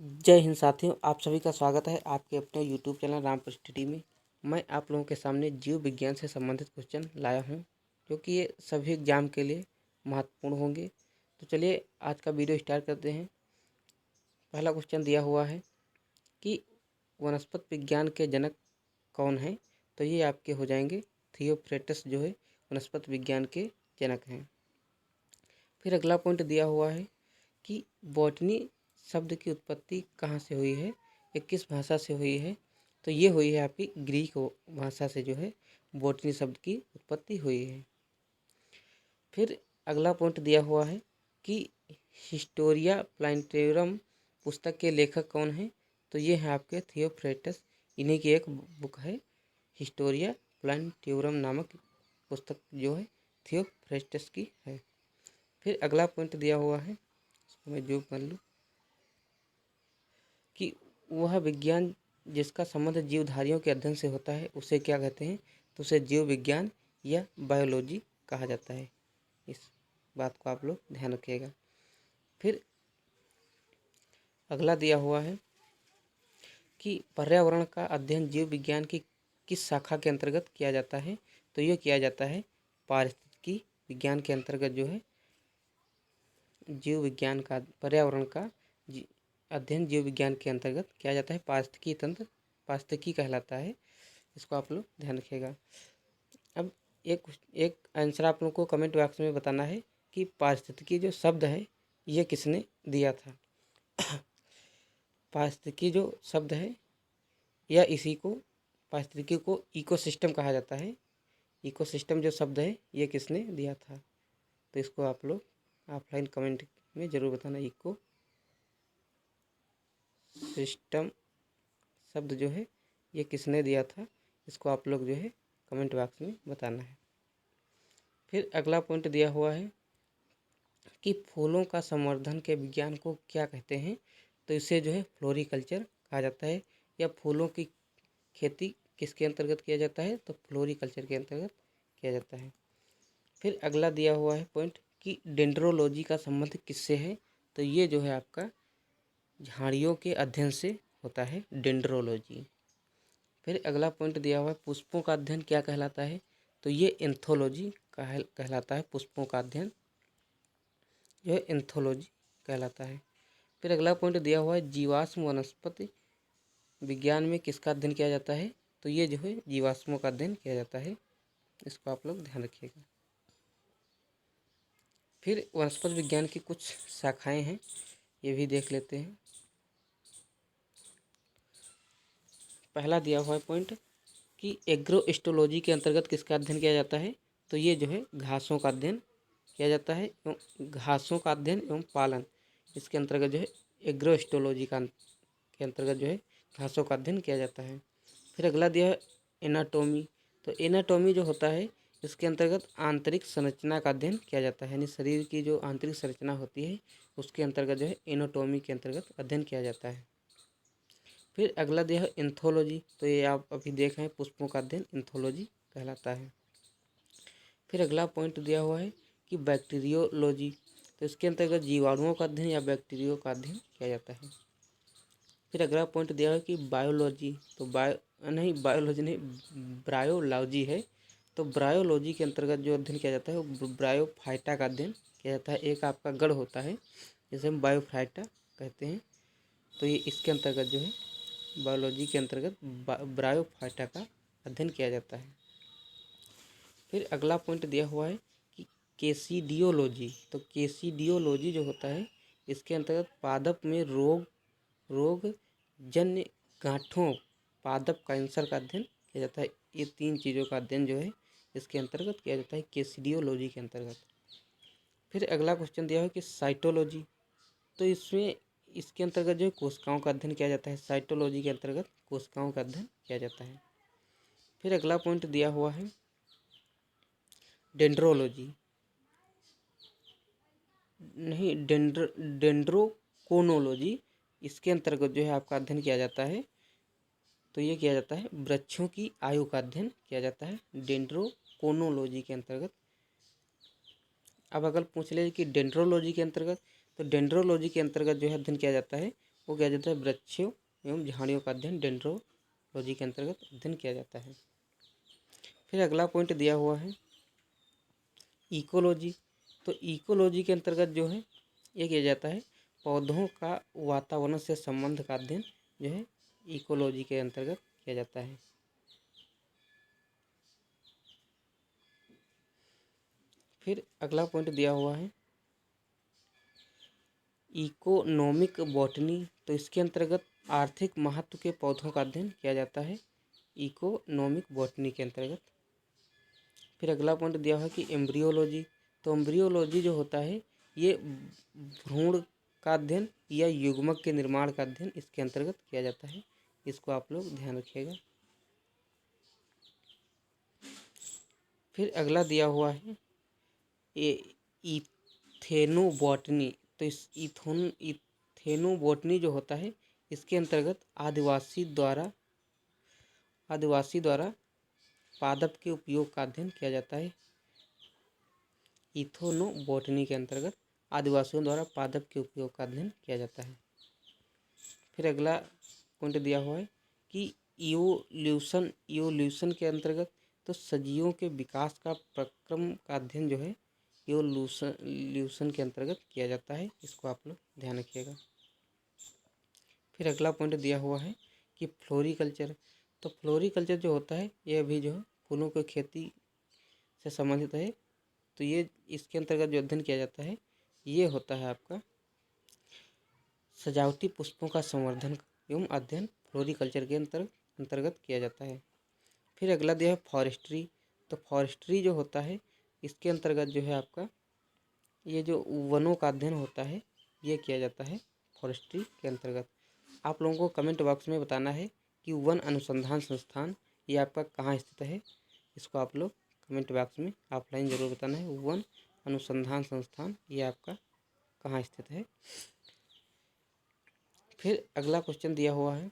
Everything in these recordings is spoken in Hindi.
जय हिंद साथियों, आप सभी का स्वागत है आपके अपने यूट्यूब चैनल रामपुर स्टडी में। मैं आप लोगों के सामने जीव विज्ञान से संबंधित क्वेश्चन लाया हूं, क्योंकि ये सभी एग्जाम के लिए महत्वपूर्ण होंगे। तो चलिए आज का वीडियो स्टार्ट करते हैं। पहला क्वेश्चन दिया हुआ है कि वनस्पति विज्ञान के जनक कौन हैं। तो ये आपके हो जाएंगे थियोफ्रेटस, जो है वनस्पति विज्ञान के जनक हैं। फिर अगला पॉइंट दिया हुआ है कि बॉटनी शब्द की उत्पत्ति कहाँ से हुई है, ये किस भाषा से हुई है। तो ये हुई है आपकी ग्रीक भाषा से, जो है बॉटनी शब्द की उत्पत्ति हुई है। फिर अगला पॉइंट दिया हुआ है कि हिस्टोरिया प्लानिटेरम पुस्तक के लेखक कौन हैं। तो ये है आपके थियोफ्रेटस, इन्हीं की एक बुक है हिस्टोरिया प्लानिटेरम नामक पुस्तक, जो है थियोफ्रेटस की है। फिर अगला पॉइंट दिया हुआ है, इसको मैं जो कर लूँ, कि वह विज्ञान जिसका संबंध जीवधारियों के अध्ययन से होता है उसे क्या कहते हैं। तो उसे जीव विज्ञान या बायोलॉजी कहा जाता है। इस बात को आप लोग ध्यान रखिएगा। फिर अगला दिया हुआ है कि पर्यावरण का अध्ययन जीव विज्ञान की किस शाखा के अंतर्गत किया जाता है। तो ये किया जाता है पारिस्थितिकी विज्ञान के अंतर्गत, जो है जीव विज्ञान का पर्यावरण का अध्ययन जीव विज्ञान के अंतर्गत किया जाता है। पारिस्थितिकी तंत्र पारिस्थितिकी कहलाता है। इसको आप लोग ध्यान रखिएगा। अब एक आंसर आप लोग को कमेंट बॉक्स में बताना है कि पारिस्थितिकी जो शब्द है ये किसने दिया था। पारिस्थितिकी जो शब्द है या इसी को पारिस्थितिकी को इकोसिस्टम कहा जाता है। इकोसिस्टम जो शब्द है ये किसने दिया था। तो इसको आप लोग ऑफलाइन कमेंट में ज़रूर बताना। इको सिस्टम शब्द जो है ये किसने दिया था, इसको आप लोग जो है कमेंट बॉक्स में बताना है। फिर अगला पॉइंट दिया हुआ है कि फूलों का संवर्धन के विज्ञान को क्या कहते हैं। तो इसे जो है फ्लोरिकल्चर कहा जाता है। या फूलों की खेती किसके अंतर्गत किया जाता है। तो फ्लोरिकल्चर के अंतर्गत किया जाता है। फिर अगला दिया हुआ है पॉइंट कि डेंड्रोलॉजी का संबंध किससे है। तो ये जो है आपका झाड़ियों के अध्ययन से होता है, डेंड्रोलॉजी। फिर अगला पॉइंट दिया हुआ है पुष्पों का अध्ययन क्या कहलाता है। तो ये एंथोलॉजी कहलाता है। पुष्पों का अध्ययन जो है एंथोलॉजी कहलाता है। फिर अगला पॉइंट दिया हुआ है जीवाश्म वनस्पति विज्ञान में किसका अध्ययन किया जाता है। तो ये जो है जीवाश्मों का अध्ययन किया जाता है। इसको आप लोग ध्यान रखिएगा। फिर वनस्पति विज्ञान की कुछ शाखाएं हैं, ये भी देख लेते हैं। पहला दिया हुआ है पॉइंट कि एग्रोस्टोलॉजी के अंतर्गत किसका अध्ययन किया जाता है। तो ये जो है घासों का अध्ययन किया जाता है एवं घासों का अध्ययन एवं पालन, इसके अंतर्गत जो है एग्रोस्टोलॉजी के अंतर्गत जो है घासों का अध्ययन किया जाता है। फिर अगला दिया है एनाटोमी। तो एनाटोमी जो होता है इसके अंतर्गत आंतरिक संरचना का अध्ययन किया जाता है, यानी शरीर की जो आंतरिक संरचना होती है उसके अंतर्गत जो है एनाटोमी के अंतर्गत अध्ययन किया जाता है। फिर अगला दिया है एंथोलॉजी। तो ये आप अभी देख रहे हैं पुष्पों का अध्ययन एंथोलॉजी कहलाता है। फिर अगला पॉइंट दिया हुआ है कि बैक्टीरियोलॉजी। तो इसके अंतर्गत जीवाणुओं का अध्ययन या बैक्टीरियो का अध्ययन किया जाता है। फिर अगला पॉइंट दिया है कि बायोलॉजी। तो बायोलॉजी नहीं, ब्रायोलॉजी है। तो ब्रायोलॉजी के अंतर्गत जो अध्ययन किया जाता है वो ब्रायोफाइटा का अध्ययन किया जाता है। एक आपका गढ़ होता है जिसे हम बायोफाइटा कहते हैं। तो ये इसके अंतर्गत जो है बायोलॉजी के अंतर्गत ब्रायोफाइटा का अध्ययन किया जाता है। फिर अगला पॉइंट दिया हुआ है कि केसीडियोलॉजी। तो केसीडियोलॉजी जो होता है इसके अंतर्गत पादप में रोग जन्य गांठों, पादप कैंसर का अध्ययन किया जाता है। ये तीन चीज़ों का अध्ययन जो है इसके अंतर्गत किया जाता है केसीडियोलॉजी के अंतर्गत। फिर अगला क्वेश्चन दिया है कि साइटोलॉजी। तो इसमें इसके अंतर्गत जो है कोशिकाओं का अध्ययन किया जाता है। साइटोलॉजी के अंतर्गत कोशिकाओं का अध्ययन किया जाता है। फिर अगला पॉइंट दिया हुआ है डेंड्रोलॉजी, नहीं डेंड्रोकोनोलॉजी। इसके अंतर्गत जो है आपका अध्ययन किया जाता है। तो ये किया जाता है वृक्षों की आयु का अध्ययन किया जाता है डेंड्रोकोनोलॉजी के अंतर्गत। अब अगर पूछ ले कि डेंड्रोलॉजी के अंतर्गत, तो डेंड्रोलॉजी के अंतर्गत जो है अध्ययन किया जाता है वो किया जाता है वृक्षों एवं झाड़ियों का अध्ययन डेंड्रोलॉजी के अंतर्गत अध्ययन किया जाता है। फिर अगला पॉइंट दिया हुआ है इकोलॉजी। तो इकोलॉजी के अंतर्गत जो है ये किया जाता है पौधों का वातावरण से संबंध का अध्ययन जो है इकोलॉजी के अंतर्गत किया जाता है। फिर अगला पॉइंट दिया हुआ है इकोनॉमिक बॉटनी। तो इसके अंतर्गत आर्थिक महत्व के पौधों का अध्ययन किया जाता है इकोनॉमिक बॉटनी के अंतर्गत। फिर अगला पॉइंट दिया हुआ है कि एम्ब्रियोलॉजी। तो एम्ब्रियोलॉजी जो होता है ये भ्रूण का अध्ययन या युग्मक के निर्माण का अध्ययन इसके अंतर्गत किया जाता है। इसको आप लोग ध्यान रखिएगा। फिर अगला दिया हुआ है इथेनोबॉटनी। तो इस इथेनोबॉटनी जो होता है इसके अंतर्गत आदिवासी द्वारा पादप के उपयोग का अध्ययन किया जाता है। इथेनोबॉटनी के अंतर्गत आदिवासियों द्वारा पादप के उपयोग का अध्ययन किया जाता है। फिर अगला पॉइंट दिया हुआ है कि इवोल्यूशन के अंतर्गत तो सजीवों के विकास का प्रक्रम का अध्ययन जो है इवोल्यूशन के अंतर्गत किया जाता है। इसको आप लोग ध्यान रखिएगा। फिर अगला पॉइंट दिया हुआ है कि फ्लोरिकल्चर। तो फ्लोरिकल्चर जो होता है यह भी जो है फूलों की खेती से संबंधित है। तो ये इसके अंतर्गत जो अध्ययन किया जाता है ये होता है आपका सजावटी पुष्पों का संवर्धन एवं अध्ययन फ्लोरिकल्चर के अंतर्गत किया जाता है। फिर अगला दिया है फॉरेस्ट्री। तो फॉरेस्ट्री जो होता है इसके अंतर्गत जो है आपका ये जो वनों का अध्ययन होता है ये किया जाता है फॉरेस्ट्री के अंतर्गत। आप लोगों को कमेंट बॉक्स में बताना है कि वन अनुसंधान संस्थान ये आपका कहाँ स्थित है। इसको आप लोग कमेंट बॉक्स में ऑफलाइन ज़रूर बताना है वन अनुसंधान संस्थान ये आपका कहाँ स्थित है। फिर अगला क्वेश्चन दिया हुआ है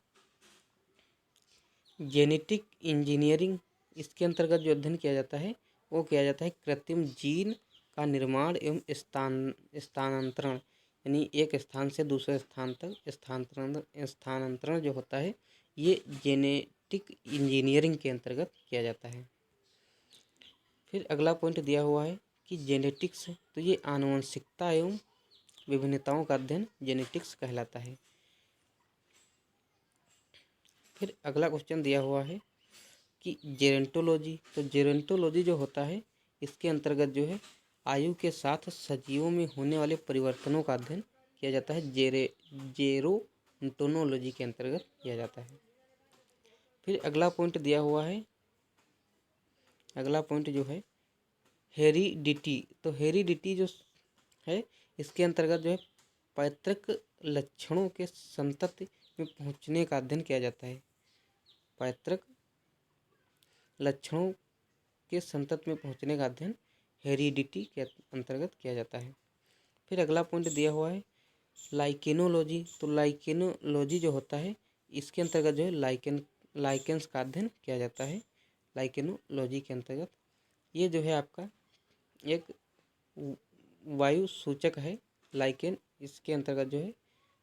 जेनेटिक इंजीनियरिंग। इसके अंतर्गत जो अध्ययन किया जाता है वो किया जाता है कृत्रिम जीन का निर्माण एवं स्थानांतरण, यानी एक स्थान से दूसरे स्थान तक स्थानांतरण जो होता है ये जेनेटिक इंजीनियरिंग के अंतर्गत किया जाता है। फिर अगला पॉइंट दिया हुआ है कि जेनेटिक्स। तो ये आनुवंशिकता एवं विभिन्नताओं का अध्ययन जेनेटिक्स कहलाता है। फिर अगला क्वेश्चन दिया हुआ है कि जेरेंटोलॉजी। तो जेरेंटोलॉजी जो होता है इसके अंतर्गत जो है आयु के साथ सजीवों में होने वाले परिवर्तनों का अध्ययन किया जाता है जेरोंटोनोलॉजी के अंतर्गत किया जाता है। फिर अगला पॉइंट दिया हुआ है अगला पॉइंट जो है हेरिडिटी। तो हेरिडिटी जो है इसके अंतर्गत जो है पैतृक लक्षणों के संतति में पहुंचने का अध्ययन किया जाता है। पैतृक लक्षणों के संतति में पहुंचने का अध्ययन हेरिडिटी के अंतर्गत किया जाता है। फिर अगला पॉइंट दिया हुआ है लाइकेनोलॉजी। तो लाइकेनोलॉजी जो होता है इसके अंतर्गत जो है लाइकेंस का अध्ययन किया जाता है लाइकेनोलॉजी के अंतर्गत। ये जो है आपका एक वायु सूचक है लाइकेन, इसके अंतर्गत जो है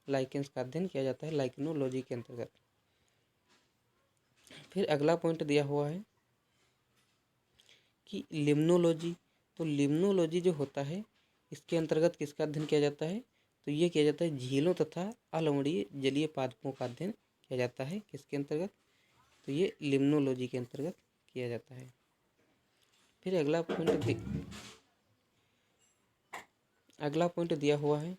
लाइकेंस का अध्ययन किया जाता है लाइकेनोलॉजी के अंतर्गत। फिर अगला पॉइंट दिया हुआ है कि लिम्नोलॉजी। तो लिम्नोलॉजी जो होता है इसके अंतर्गत किसका अध्ययन किया जाता है। तो ये किया जाता है झीलों तथा अलवणीय जलीय पादपों का अध्ययन किया जाता है किसके अंतर्गत। तो ये लिम्नोलॉजी के अंतर्गत किया जाता है। फिर अगला पॉइंट दिया हुआ है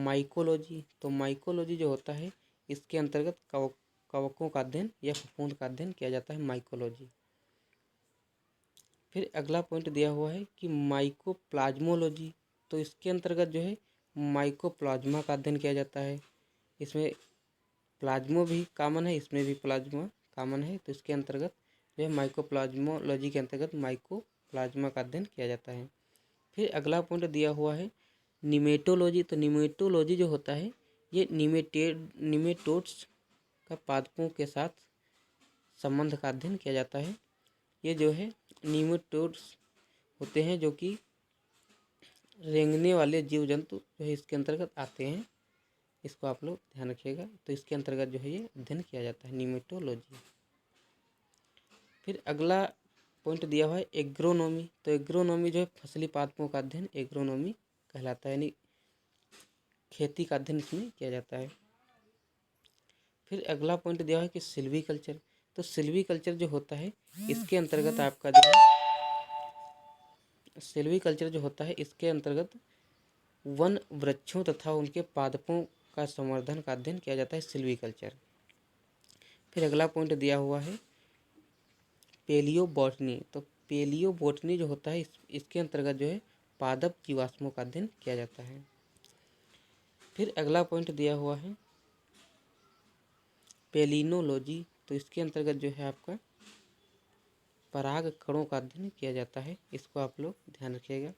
माइकोलॉजी। तो माइकोलॉजी जो होता है इसके अंतर्गत कवकों का अध्ययन या फफूंद का अध्ययन किया जाता है माइकोलॉजी। फिर अगला पॉइंट दिया हुआ है कि माइकोप्लाज्मोलॉजी। तो इसके अंतर्गत जो है माइकोप्लाज्मा का अध्ययन किया जाता है। इसमें प्लाज्मो भी कॉमन है, इसमें भी प्लाज्मा कॉमन है। तो इसके अंतर्गत जो है माइकोप्लाज्मोलॉजी के अंतर्गत माइकोप्लाज्मा का अध्ययन किया जाता है। फिर अगला पॉइंट दिया हुआ है निमेटोलॉजी। तो निमेटोलॉजी जो होता है ये निमेटोड्स का पादपों के साथ संबंध का अध्ययन किया जाता है। ये जो है निमेटोड्स होते हैं जो कि रेंगने वाले जीव जंतु जो है इसके अंतर्गत आते हैं। इसको आप लोग ध्यान रखिएगा। तो इसके अंतर्गत जो है ये अध्ययन किया जाता है, निमेटोलॉजी। फिर अगला पॉइंट दिया हुआ है एग्रोनॉमी। तो एग्रोनॉमी जो है फसली पादपों का अध्ययन एग्रोनॉमी कहलाता है, यानी खेती का अध्ययन इसमें किया जाता है। फिर अगला पॉइंट दिया हुआ है कि सिल्वीकल्चर। तो सिल्वीकल्चर जो होता है इसके अंतर्गत आपका जो है सिल्वीकल्चर जो होता है इसके अंतर्गत वन वृक्षों तथा उनके पादपों का संवर्धन का अध्ययन किया जाता है, सिल्वीकल्चर। फिर अगला पॉइंट दिया हुआ है पेलियो बॉटनी। तो पेलियो बॉटनी जो होता है इसके अंतर्गत जो है पादप जीवाश्मों का अध्ययन किया जाता है। फिर अगला पॉइंट दिया हुआ है पेलिनोलॉजी। तो इसके अंतर्गत जो है आपका पराग कणों का अध्ययन किया जाता है, इसको आप लोग ध्यान रखिएगा।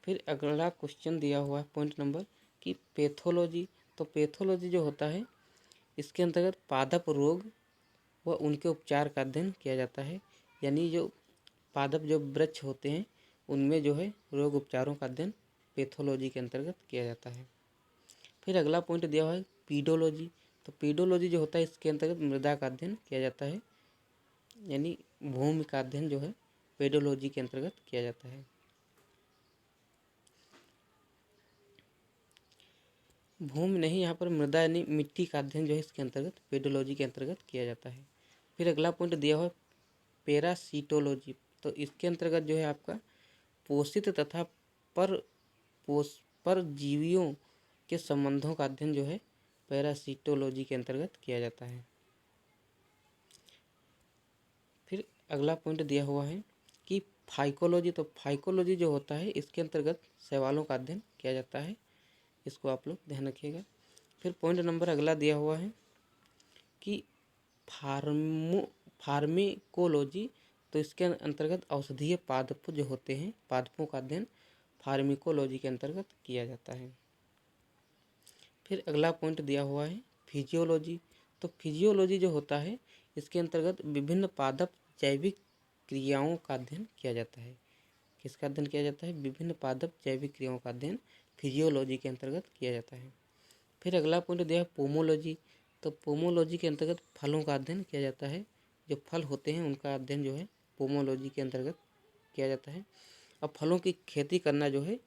फिर अगला क्वेश्चन दिया हुआ है पॉइंट नंबर कि पैथोलॉजी। तो पैथोलॉजी जो होता है इसके अंतर्गत पादप रोग व उनके उपचार का अध्ययन किया जाता है, यानी जो पादप जो वृक्ष होते हैं उनमें जो है रोग उपचारों का अध्ययन पैथोलॉजी के अंतर्गत किया जाता है। फिर अगला पॉइंट दिया हुआ है पीडोलॉजी। तो पीडोलॉजी जो होता है इसके अंतर्गत मृदा का अध्ययन किया जाता है, यानी भूमि का अध्ययन जो है पेडोलॉजी के अंतर्गत किया जाता है। भूमि नहीं, यहाँ पर मृदा यानी मिट्टी का अध्ययन जो है इसके अंतर्गत पेडोलॉजी के अंतर्गत किया जाता है। फिर अगला पॉइंट दिया हुआ है पैरासिटोलॉजी। तो इसके अंतर्गत जो है आपका पोषित तथा परजीवियों के संबंधों का अध्ययन जो है पैरासिटोलॉजी के अंतर्गत किया जाता है। फिर अगला पॉइंट दिया हुआ है कि फाइकोलॉजी। तो फाइकोलॉजी जो होता है इसके अंतर्गत शैवालों का अध्ययन किया जाता है, इसको आप लोग ध्यान रखिएगा। फिर पॉइंट नंबर अगला दिया हुआ है कि फार्मिकोलॉजी। तो इसके अंतर्गत औषधीय पादप जो होते हैं पादपों का अध्ययन फार्मिकोलॉजी के अंतर्गत किया जाता है। फिर अगला पॉइंट दिया हुआ है फिजियोलॉजी। तो फिजियोलॉजी जो होता है इसके अंतर्गत विभिन्न पादप जैविक क्रियाओं का अध्ययन किया जाता है। किसका अध्ययन किया जाता है? विभिन्न पादप जैविक क्रियाओं का अध्ययन फिजियोलॉजी के अंतर्गत किया जाता है। फिर अगला पॉइंट दिया है पोमोलॉजी। तो पोमोलॉजी के अंतर्गत फलों का अध्ययन किया जाता है, जो फल होते हैं उनका अध्ययन जो है पोमोलॉजी के अंतर्गत किया जाता है। अब फलों की खेती करना जो है,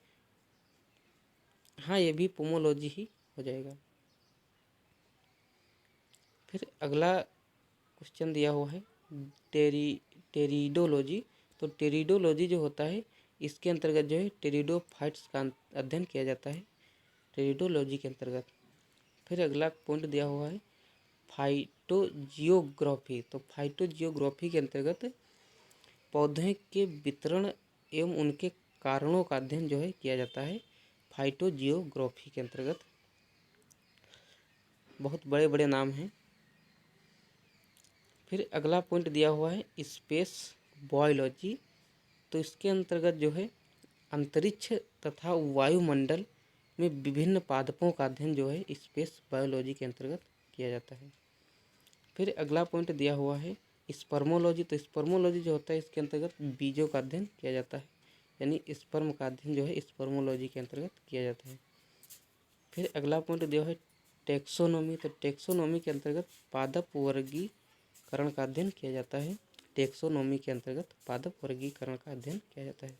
हाँ, ये भी पोमोलॉजी ही हो जाएगा। फिर अगला क्वेश्चन दिया हुआ है टेरिडोलॉजी। तो टेरिडोलॉजी जो होता है इसके अंतर्गत जो है टेरिडोफाइट्स का अध्ययन किया जाता है टेरिडोलॉजी के अंतर्गत। फिर अगला पॉइंट दिया हुआ है फाइटोजियोग्राफी। तो फाइटोजियोग्राफी के अंतर्गत पौधे के वितरण एवं उनके कारणों का अध्ययन जो है किया जाता है फाइटोजियोग्राफी के अंतर्गत। बहुत बड़े बड़े नाम हैं। फिर अगला पॉइंट दिया हुआ है स्पेस बायोलॉजी। तो इसके अंतर्गत जो है अंतरिक्ष तथा वायुमंडल में विभिन्न पादपों का अध्ययन जो है स्पेस बायोलॉजी के अंतर्गत किया जाता है। फिर अगला पॉइंट दिया हुआ है स्पर्मोलॉजी। तो स्पर्मोलॉजी जो होता है इसके अंतर्गत बीजों का अध्ययन किया जाता है, यानी स्पर्म का अध्ययन जो है स्पर्मोलॉजी के अंतर्गत किया जाता है। फिर अगला पॉइंट दिया है टेक्सोनोमी। तो टेक्सोनोमी के अंतर्गत पादप वर्गीकरण का अध्ययन किया जाता है। टेक्सोनोमी के अंतर्गत पादप वर्गीकरण का अध्ययन किया जाता है।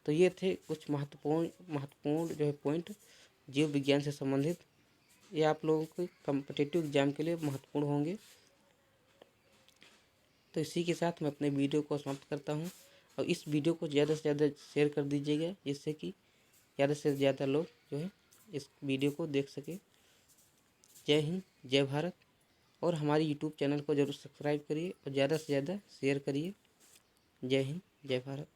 तो ये थे कुछ महत्वपूर्ण जो है पॉइंट जीव विज्ञान से संबंधित। ये आप लोगों के कॉम्पिटिटिव एग्जाम के लिए महत्वपूर्ण होंगे। तो इसी के साथ मैं अपने वीडियो को समाप्त करता हूँ, और इस वीडियो को ज़्यादा से ज़्यादा शेयर कर दीजिएगा, जिससे कि ज़्यादा से ज़्यादा लोग जो है इस वीडियो को देख सके। जय हिंद, जय भारत। और हमारी यूट्यूब चैनल को ज़रूर सब्सक्राइब करिए और ज़्यादा से ज़्यादा शेयर करिए। जय हिंद, जय भारत।